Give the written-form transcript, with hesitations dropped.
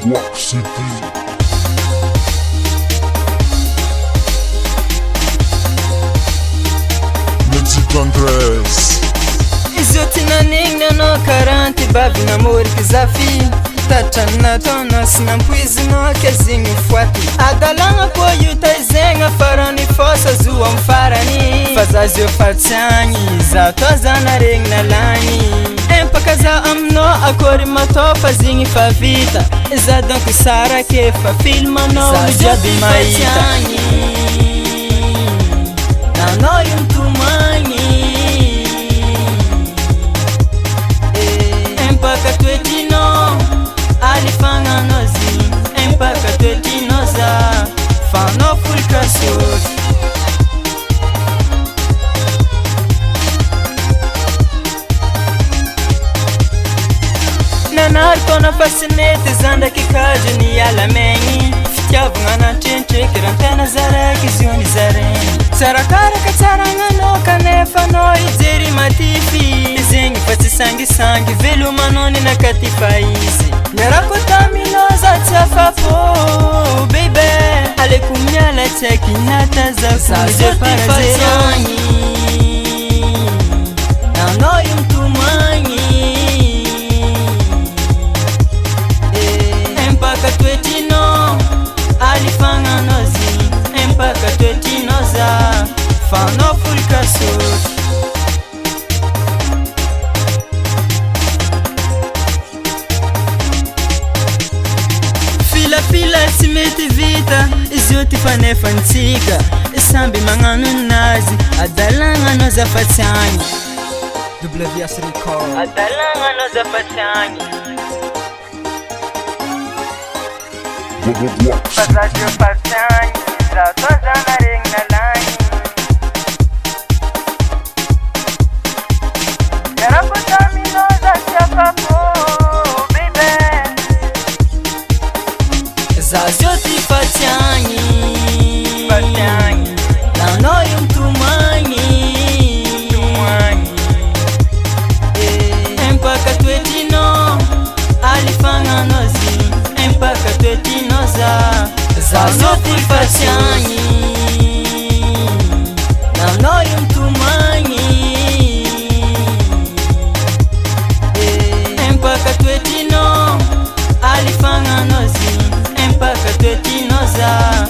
Block City. Mexican dress. Izotina ningna no karanti babi na mori kizafi Tachana tona sinampuizi no kezing fuati Adalanga po yuta izenga farani fosa zuwa mfarani Fazazio fatsanyi za toza na ring na lani Empaka za amno akori matofa zingi favita Za donku sara kefa filma no ujabi maita Na no yumtumani Empaka twetino alifanga nozi Empaka twetino za fano fulkasur Nanar kona fascinete zanda kikaji ni yala mengi Fityavu ngana chenche kirantena zara kizioni zareni Sarakara katsaranga no kanefa no izeri matifi Izengi pasi sangi sangi velu manoni na katifa izi Nyarako tamino za tsafapo baby Ale kumyala teki nata za kuze parazerani Na no yumtumani Empaka twetino alifanga nozi Empaka twetino za fano fulkasur Fila simeti vita Izioti fanefa ntiga Isambi manganu nazi Adalanga no za fatani WS Record Adalanga no za fatani Fazazio fatani Za toza na ring na lani Yarako tamino za chapapo Zazoti fatani Na no yumtumani Empaka twetino alifanga nozi Empaka twetino za Zazoti fatani Na no yumtumani Empaka twetino alifanga nozi Empaka twetino za